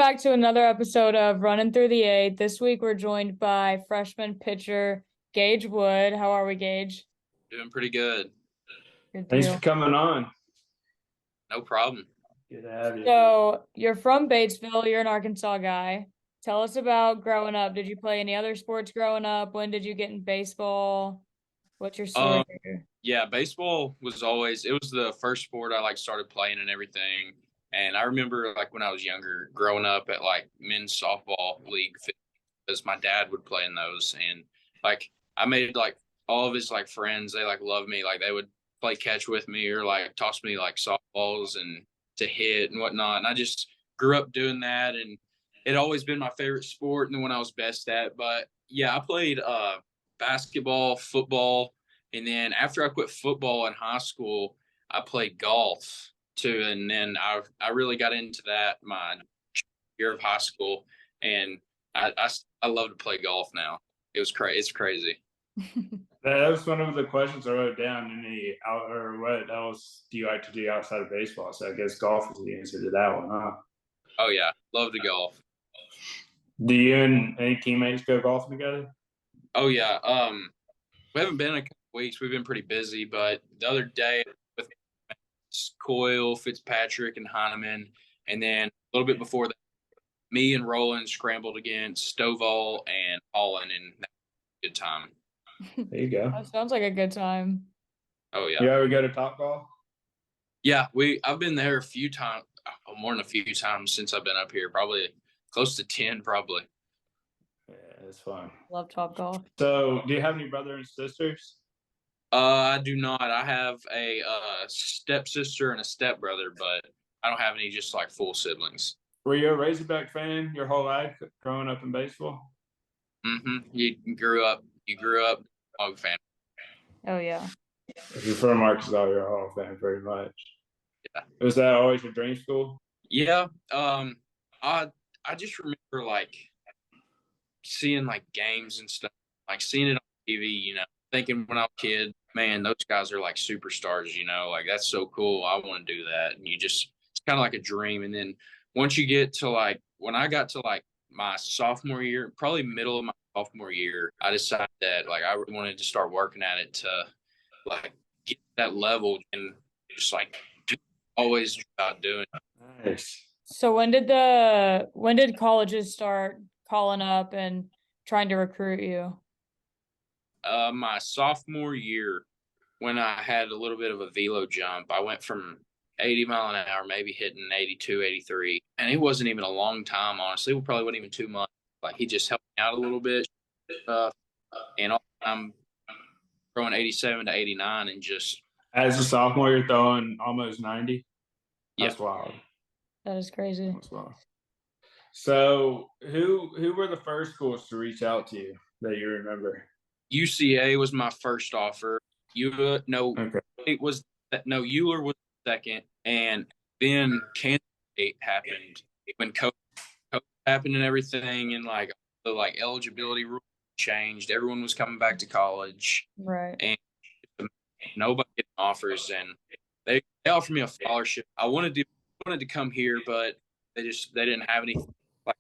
back to another episode of Running Through the Eight. This week we're joined by freshman pitcher Gage Wood. How are we, Gage? Doing pretty good. Good Thanks for deal. coming on. No problem. Good to have you. So you're from Batesville. You're an Arkansas guy. Tell us about growing up. Did you play any other sports growing up? When did you get in baseball? What's your story Um, here? yeah, baseball was always, it was the first sport I started playing and everything. And I remember when I was younger, growing up at men's softball league because my dad would play in those. And I made all of his friends, they loved me. They would play catch with me or toss me softballs and to hit and whatnot. And I just grew up doing that, and it always been my favorite sport and the one I was best at. But yeah, I played basketball, football, and then after I quit football in high school, I played golf too. And then I really got into that my year of high school, and I love to play golf now. It's crazy. That was one of the questions I wrote down. Or what else do you like to do outside of baseball? So I guess golf is the answer to that one, huh? Oh yeah, love to golf. Do you and any teammates go golfing together? Oh yeah. We haven't been in a couple weeks. We've been pretty busy, but the other day with Coyle, Fitzpatrick, and Heineman, and then a little bit before that, me and Roland scrambled against Stovall and Holland, and that was a good time. There you go. That sounds like a good time. Oh yeah. You ever go to Top Golf? Yeah, I've been there a few times, more than a few times since I've been up here. Probably close to 10, probably. Yeah, it's fun. Love Top Golf. So, do you have any brothers and sisters? I do not. I have a stepsister and a stepbrother, but I don't have any just full siblings. Were you a Razorback fan your whole life growing up in baseball? Mm-hmm. You grew up dog fan. Oh yeah. If you're from Arkansas, you're a Hall fan pretty much. Yeah. Was that always your dream school? Yeah. I just remember seeing games and stuff, seeing it on TV, thinking when I was a kid, man, those guys are superstars, that's so cool. I want to do that. And it's kind of like a dream. And then once you get to when I got to my sophomore year, probably middle of my sophomore year, I decided that I really wanted to start working at it to get that level and just always about doing it. Nice. So when did colleges start calling up and trying to recruit you? My sophomore year, when I had a little bit of a velo jump, I went from 80 mile an hour, maybe hitting 82, 83. And it wasn't even a long time, honestly. It probably wasn't even 2 months. He just helped me out a little bit. And I'm throwing 87 to 89 and just. As a sophomore, you're throwing almost 90? That's Yeah. wild. That is crazy. That's wild. So who were the first schools to reach out to you that you remember? UCA was my first offer. Okay. Euler was second, and then Kansas State happened when COVID happened and everything, and the eligibility rules changed. Everyone was coming back to college, Right. and nobody getting offers, and they offered me a scholarship. I wanted to come here, but they didn't have anything.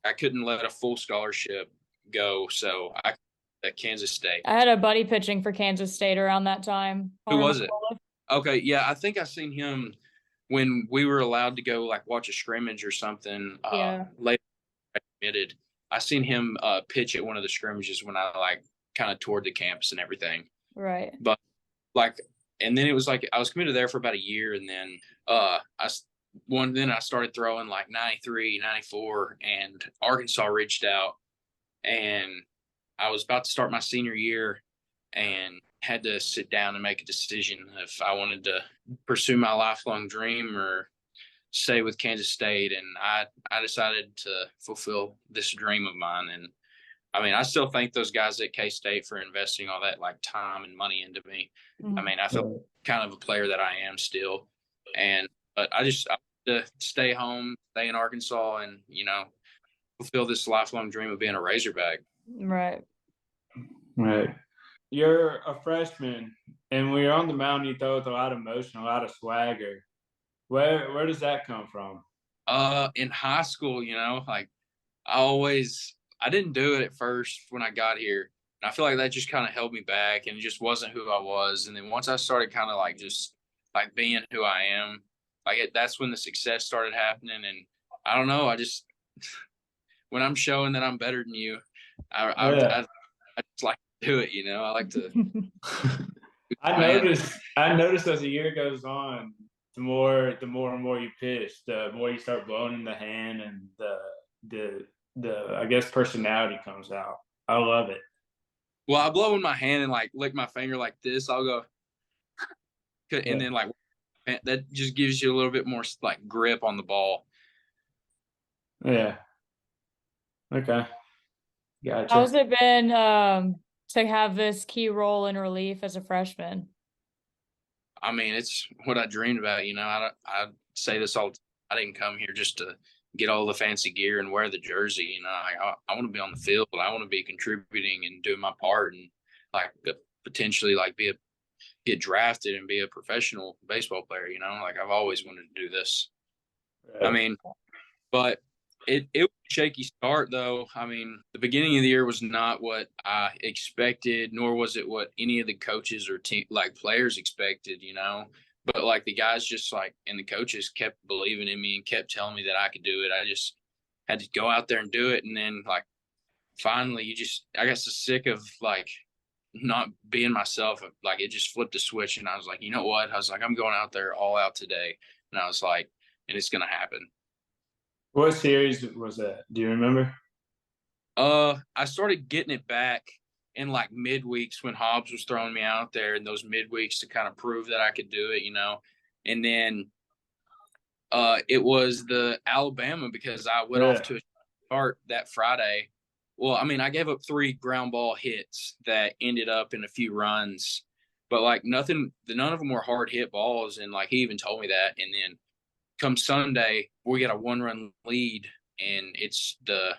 I couldn't let a full scholarship go, so I at Kansas State. I had a buddy pitching for Kansas State around that time. Who was it? Okay, yeah, I think I seen him when we were allowed to go watch a scrimmage or something. Yeah. Later, I committed. I seen him pitch at one of the scrimmages when I kind of toured the campus and everything. Right. But and then it was I was committed there for about a year, and then then I started throwing 93, 94, and Arkansas reached out, and I was about to start my senior year and had to sit down and make a decision if I wanted to pursue my lifelong dream or stay with Kansas State. And I decided to fulfill this dream of mine. And I still thank those guys at K-State for investing all that time and money into me. Mhm. I feel kind of a player that I am still. But I have to stay home, stay in Arkansas, and, fulfill this lifelong dream of being a Razorback. Right. Right. You're a freshman, and when you're on the mound, you throw with a lot of motion, a lot of swagger. Where does that come from? In high school, I didn't do it at first when I got here. And I feel like that just kind of held me back and it just wasn't who I was. And then once I started kind of like just like being who I am, that's when the success started happening. And I don't know, when I'm showing that I'm better than you, I just like to do it, I like to. I noticed as the year goes on, the more and more you pitch, the more you start blowing in the hand, and the I guess personality comes out. I love it. Well, I blow in my hand and like lick my finger like this. I'll go, and then like that just gives you a little bit more like grip on the ball. Yeah. Okay. Gotcha. How's it been to have this key role in relief as a freshman? I mean, it's what I dreamed about. I say this all. I didn't come here just to get all the fancy gear and wear the jersey. I want to be on the field. I want to be contributing and doing my part, and like potentially like get drafted and be a professional baseball player. Like I've always wanted to do this. Right. I mean, but it was a shaky start though. I mean, the beginning of the year was not what I expected, nor was it what any of the coaches or players expected, But like the guys just like and the coaches kept believing in me and kept telling me that I could do it. I just had to go out there and do it. And then like finally I got so sick of like not being myself. Like it just flipped a switch and I was like, you know what? I was like, I'm going out there all out today. And I was like, and it's gonna happen. What series was that? Do you remember? I started getting it back in like midweeks when Hobbs was throwing me out there in those midweeks to kind of prove that I could do it, And then it was the Alabama because I went off to a start that Friday. Well, I mean, I gave up 3 ground ball hits that ended up in a few runs, but like none of them were hard hit balls. And like he even told me that. And then come Sunday, we get a 1-run lead, and it's the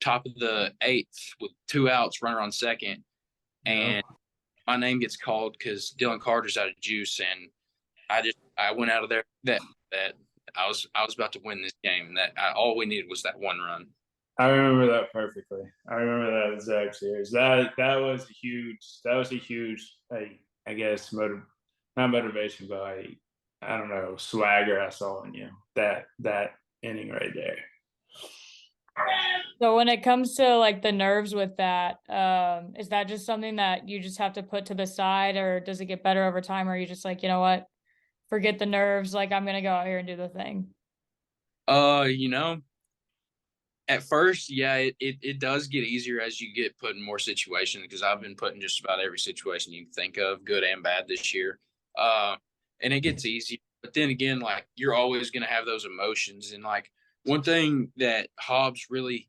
top of the 8th with 2 outs, runner on second, and my name gets called because Dylan Carter's out of juice, and I went out of there that I was about to win this game. All we needed was that 1 run. I remember that perfectly. I remember that exact series. That was a huge I guess not motivation, but I don't know, swagger I saw in you. That inning right there. So when it comes to like the nerves with that, is that just something that you just have to put to the side, or does it get better over time? Or are you just like, you know what, forget the nerves, like I'm gonna go out here and do the thing? At first, yeah, it does get easier as you get put in more situations because I've been put in just about every situation you can think of, good and bad this year. And it gets easier. But then again, like you're always going to have those emotions. And like one thing that Hobbs really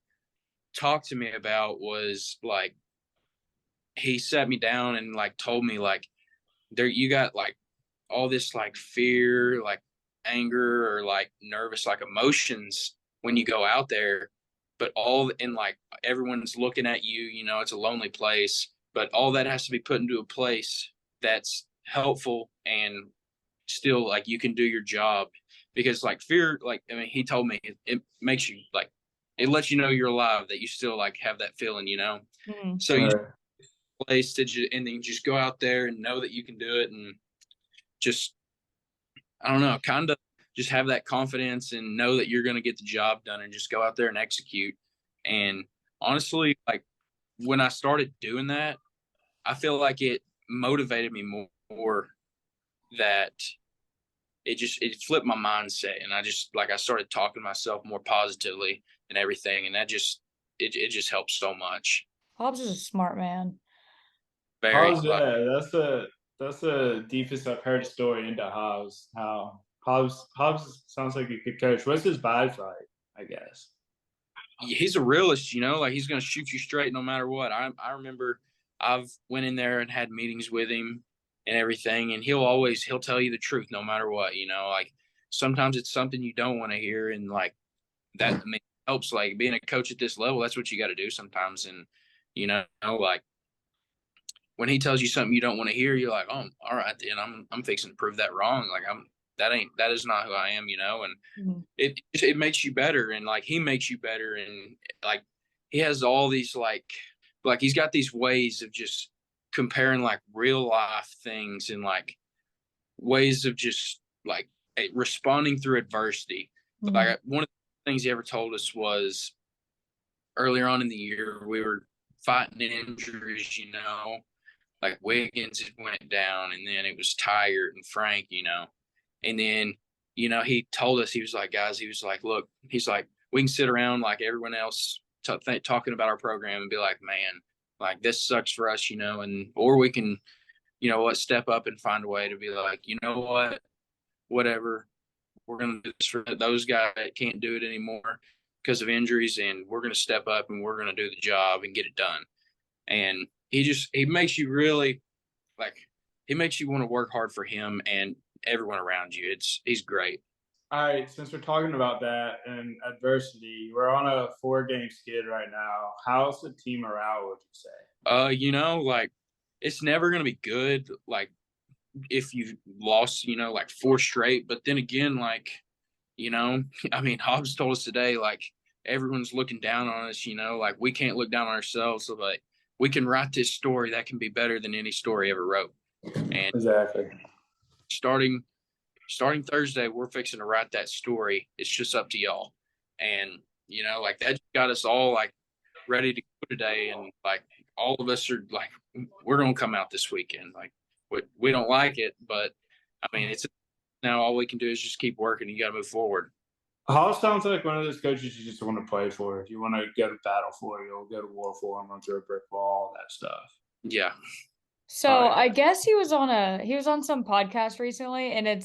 talked to me about was like he sat me down and like told me like you got like all this like fear, like anger or like nervous, like emotions when you go out there, but like everyone's looking at you, it's a lonely place, but all that has to be put into a place that's helpful and still like you can do your job because like fear, like, I mean, he told me it makes you like, it lets you know you're alive, that you still like have that feeling, Mm-hmm. So you place and then just go out there and know that you can do it and just, I don't know, kind of just have that confidence and know that you're going to get the job done and just go out there and execute. And honestly, like when I started doing that, I feel like it motivated me more that it flipped my mindset. And I started talking to myself more positively and everything. And that it just helps so much. Hobbs is a smart man. Very. That's the deepest I've heard a story into Hobbs. How Hobbs sounds like a good coach. What's his vibe like, I guess? He's a realist, like he's going to shoot you straight no matter what. I remember I've went in there and had meetings with him and everything, and he'll tell you the truth no matter what, like sometimes it's something you don't want to hear. And like that, I mean, helps, like being a coach at this level, that's what you got to do sometimes. And, like when he tells you something you don't want to hear, you're like, oh, all right, then I'm fixing to prove that wrong. Like that is not who I am, you know, and Mhm. it makes you better, and like he makes you better, and like he has all these like he's got these ways of just comparing like real life things and like ways of just like responding through adversity. Mhm. Like one of the things he ever told us was earlier on in the year we were fighting injuries, you know, like Wiggins had went down, and then it was Tired and Frank, you know, and then you know he told us, he was like, guys, he was like, look, he's like, we can sit around like everyone else talking about our program and be like, man, like this sucks for us, you know, and or we can, you know what, step up and find a way to be like, you know what, whatever, we're going to do this for those guys that can't do it anymore because of injuries, and we're going to step up and we're going to do the job and get it done. And he makes you really like, he makes you want to work hard for him and everyone around you. He's great. All right, since we're talking about that and adversity, we're on a 4-game skid right now. How's the team morale, would you say? You know, like it's never gonna be good, like if you've lost, you know, like 4 straight. But then again, like, you know, I mean, Hobbs told us today, like everyone's looking down on us, you know, like we can't look down on ourselves. So like we can write this story that can be better than any story ever wrote. And Exactly. starting Thursday, we're fixing to write that story. It's just up to y'all. And, you know, like that got us all like ready to go today. And like all of us are like, we're going to come out this weekend. Like we don't like it, but I mean, it's now all we can do is just keep working. You got to move forward. Hall sounds like one of those coaches you just want to play for. You want to go to battle for, you'll go to war for him, run through a brick wall, all that stuff. Yeah. So I guess he was on some podcast recently, and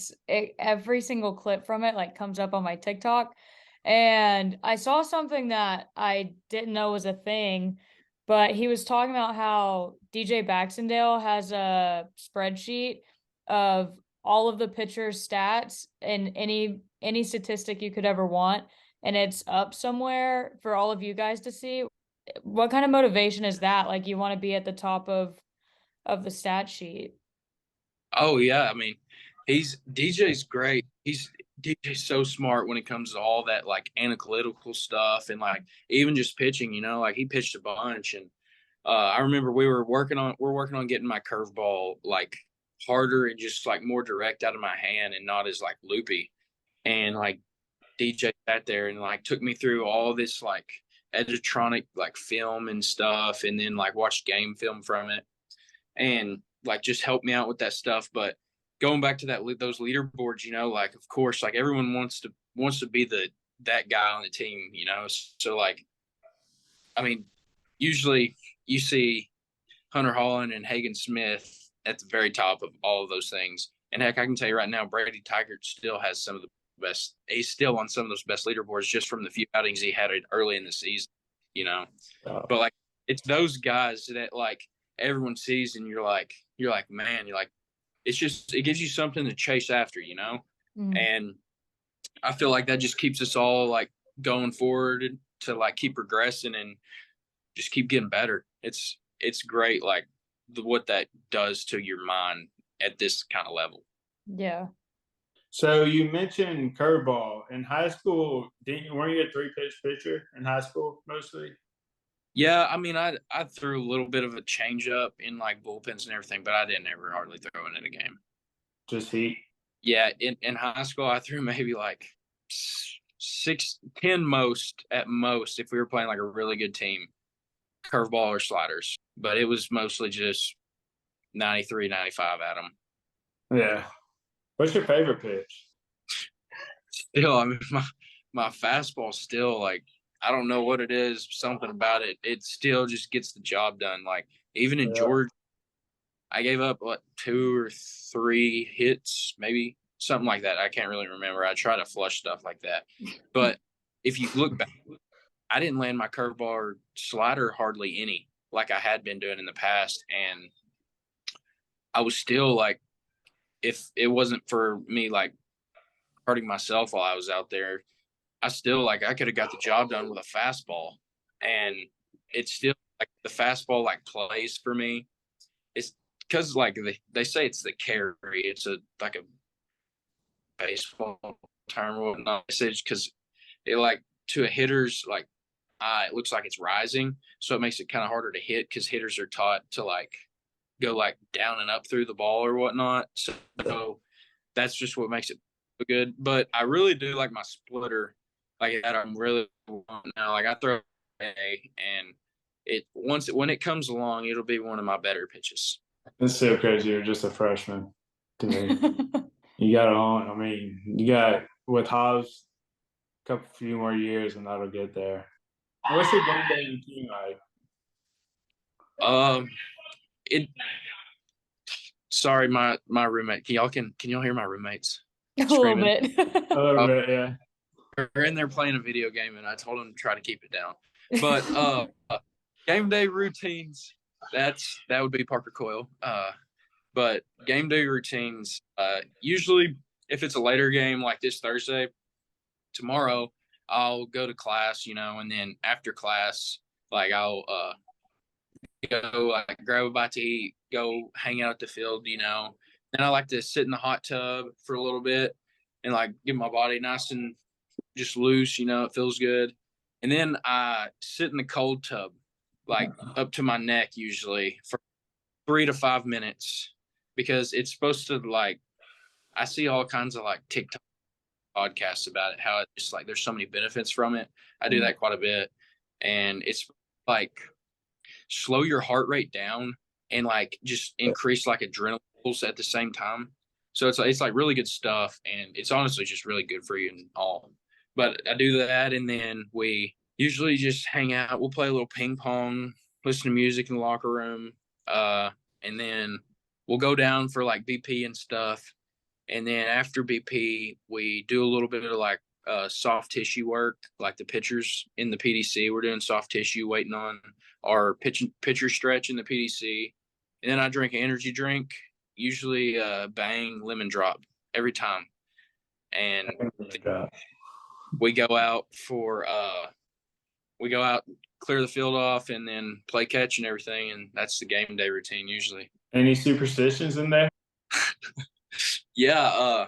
every single clip from it like comes up on my TikTok. And I saw something that I didn't know was a thing, but he was talking about how DJ Baxendale has a spreadsheet of all of the pitchers' stats and any statistic you could ever want, and it's up somewhere for all of you guys to see. What kind of motivation is that? Like you want to be at the top of the stat sheet. Oh yeah, I mean, DJ's great. DJ's so smart when it comes to all that like analytical stuff and like even just pitching. You know, like he pitched a bunch, and I remember we're working on getting my curveball like harder and just like more direct out of my hand and not as like loopy. And like DJ sat there and like took me through all this like editronic like film and stuff, and then like watched game film from it, and like just help me out with that stuff. But going back to those leaderboards, you know, like of course, like everyone wants to be that guy on the team, you know. So like, I mean, usually you see Hunter Holland and Hagen Smith at the very top of all of those things. And heck, I can tell you right now, Brady Tygart still has some of the best. He's still on some of those best leaderboards just from the few outings he had early in the season, you know. Oh. But like, it's those guys that like everyone sees, and you're like, man, you're like, it gives you something to chase after, you know. Mm. And I feel like that just keeps us all like going forward to like keep progressing and just keep getting better. It's great, like what that does to your mind at this kind of level. Yeah. So you mentioned curveball in high school. Weren't you a 3-pitch pitcher in high school mostly? Yeah, I mean, I threw a little bit of a change up in like bullpens and everything, but I didn't ever hardly throw it in a game. Just heat. Yeah, in high school, I threw maybe like 6, 10 most at most if we were playing like a really good team, curveball or sliders. But it was mostly just 93, 95 at them. Yeah. What's your favorite pitch? Still, I mean, my fastball still like, I don't know what it is, something about it. It still just gets the job done. Like even in Georgia, I gave up what 2 or 3 hits, maybe something like that. I can't really remember. I try to flush stuff like that. But if you look back, I didn't land my curveball or slider hardly any like I had been doing in the past. And I was still like, if it wasn't for me like hurting myself while I was out there, I still like I could have got the job done with a fastball. And it's still like the fastball like plays for me. It's because like they say it's the carry. It's a like a baseball term or whatnot. Because it like to a hitter's like eye, it looks like it's rising, so it makes it kind of harder to hit because hitters are taught to like go like down and up through the ball or whatnot. So that's just what makes it good. But I really do like my splitter, like that. I'm really now like I throw a and when it comes along, it'll be one of my better pitches. It's so crazy. You're just a freshman to me. You got it on. I mean, you got with Hobbs a couple few more years, and that'll get there. What's your game day routine like? It. Sorry, my roommate. Can y'all hear my roommates A little bit. A little bit, yeah. They're in there playing a video game, and I told them to try to keep it down. But game day routines, that would be Parker Coyle. But game day routines, usually if it's a later game like this Thursday, tomorrow I'll go to class, and then after class, like I'll go like grab a bite to eat, go hang out at the field, Then I like to sit in the hot tub for a little bit and like get my body nice and just loose, it feels good. And then I sit in the cold tub, like up to my neck usually for 3 to 5 minutes because it's supposed to like, I see all kinds of like TikTok podcasts about it, how it's like there's so many benefits from it. I do that quite a bit. And it's like slow your heart rate down and like just increase like adrenaline levels at the same time. So it's like really good stuff, and it's honestly just really good for you and all. But I do that, and then we usually just hang out. We'll play a little ping pong, listen to music in the locker room, and then we'll go down for like BP and stuff. And then after BP, we do a little bit of like soft tissue work, like the pitchers in the PDC. We're doing soft tissue, waiting on our pitcher stretch in the PDC. And then I drink an energy drink, usually Bang lemon drop every time. And we go out clear the field off, and then play catch and everything. And that's the game day routine usually. Any superstitions in there? Yeah.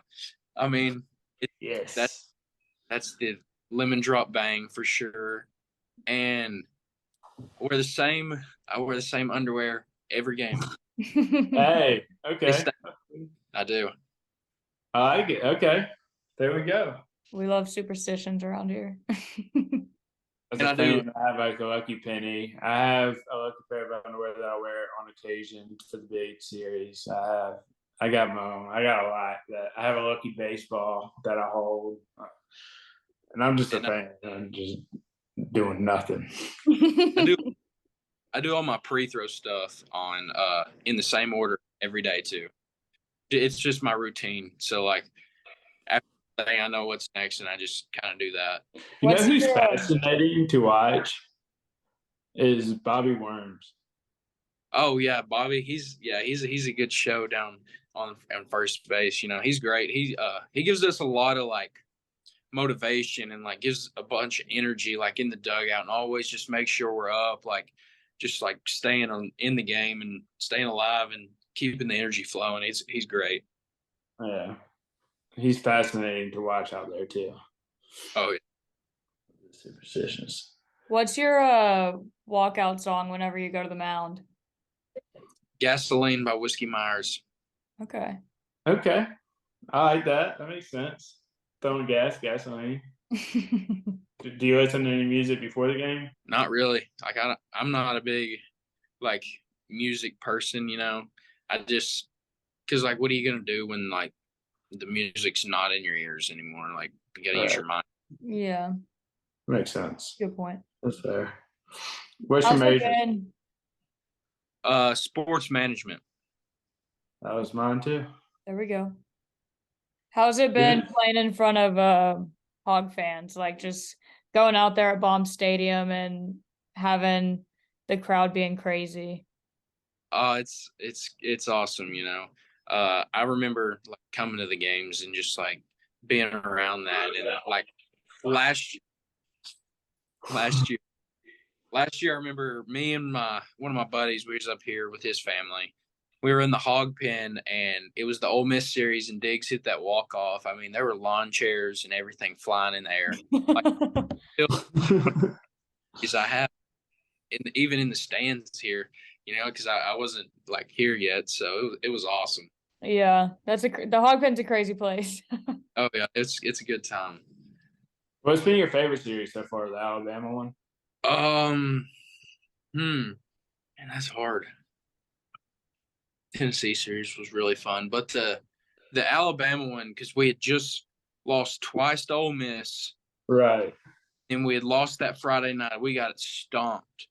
I mean, yes, that's the lemon drop Bang for sure. And I wear the same underwear every game. Hey, okay. I do. I like it. Okay. There we go. We love superstitions around here. As a fan, I have like a lucky penny. I have a lucky pair of underwear that I wear on occasion for the big series. I got my own. I got a lot. That I have a lucky baseball that I hold, and I'm just a fan. I'm just doing nothing. I do all my pre-throw stuff on in the same order every day too. It's just my routine. So like after the thing, I know what's next, and I just kind of do that. You know who's fascinating to watch is Bobby Worms. Oh yeah, Bobby. He's a good show down on first base. He's great. He gives us a lot of like motivation and like gives a bunch of energy like in the dugout, and always just make sure we're up, like just like staying in the game and staying alive and keeping the energy flowing. He's great. Yeah, he's fascinating to watch out there too. Oh yeah. Superstitions. What's your walkout song whenever you go to the mound? Gasoline by Whiskey Myers. Okay. I like that. That makes sense. Throwing gasoline. Do you listen to any music before the game? Not really. Like I'm not a big like music person, I just because like what are you gonna do when like the music's not in your ears anymore? Like you gotta use your mind. Yeah. Makes sense. Good point. That's fair. What's your major? Sports management. That was mine too. There we go. How's it been playing in front of Hog fans? Like just going out there at Baum Stadium and having the crowd being crazy. It's awesome, I remember like coming to the games and just like being around that, and like last year I remember me and one of my buddies, we was up here with his family. we were in the hog pen, and it was the Ole Miss series, and Diggs hit that walk off. I mean, there were lawn chairs and everything flying in the air. Like, still, I have, even in the stands here, because I wasn't like here yet, so it was awesome. Yeah, the hog pen's a crazy place. Oh yeah, it's a good time. What's been your favorite series so far? The Alabama one? Man, that's hard. Tennessee series was really fun, but the Alabama one, because we had just lost twice to Ole Miss, Right. and we had lost that Friday night. We got stomped,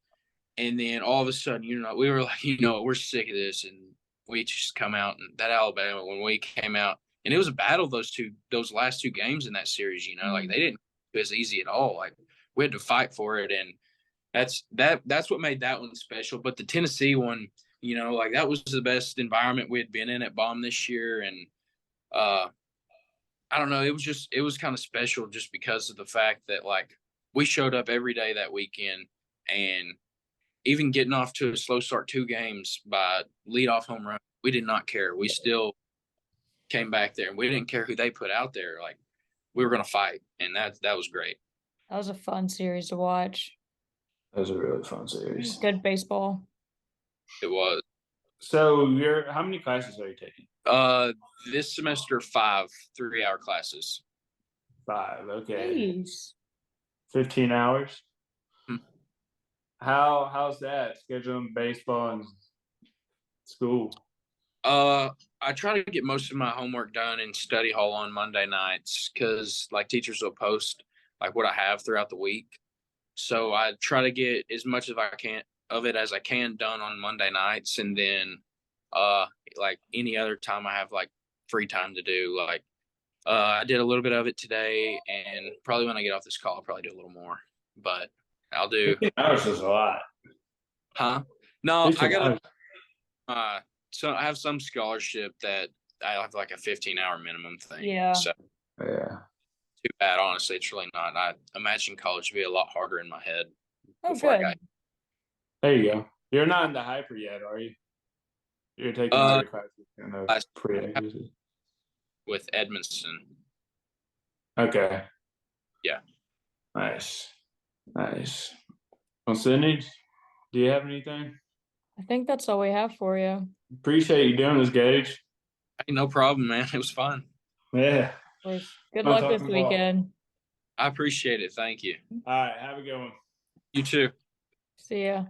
and then all of a sudden, we were like, we're sick of this, and we just come out. And that Alabama, when we came out, and it was a battle, those last two games in that series. Like they didn't do as easy at all. Like we had to fight for it, and that's what made that one special. But the Tennessee one, like that was the best environment we had been in at Baum this year, and I don't know, it was kind of special just because of the fact that like we showed up every day that weekend, and even getting off to a slow start 2 games by leadoff home run, we did not care. We still came back there, and we didn't care who they put out there. Like we were going to fight, and that was great. That was a fun series to watch. That was a really fun series. Good baseball. It was. So how many classes are you taking? This semester 5 3-hour classes. 5. Okay. Jeez. 15 hours. Hmm. How's that scheduling baseball and school? I try to get most of my homework done in study hall on Monday nights, because like teachers will post like what I have throughout the week. So I try to get as much as I can done on Monday nights, and then like any other time I have like free time to do, like I did a little bit of it today, and probably when I get off this call I'll probably do a little more, but I'll do. 15 hours is a lot. Huh? No, I got so I have some scholarship that I have like a 15-hour minimum thing. Yeah. So Yeah. too bad, honestly. It's really not. I imagine college would be a lot harder in my head. Oh, before I good. got There you go. You're not in the hyper yet, are you? You're taking all your classes in the pre-A. with Edmondson. Okay. Yeah. Nice. Well, Sydney, do you have anything? I think that's all we have for you. Appreciate you doing this, Gage. Hey, no problem, man. It was fun. Yeah. Of course. Good Fun luck this talking ball. weekend. I appreciate it. Thank you. All right. Have a good one. You too. See ya.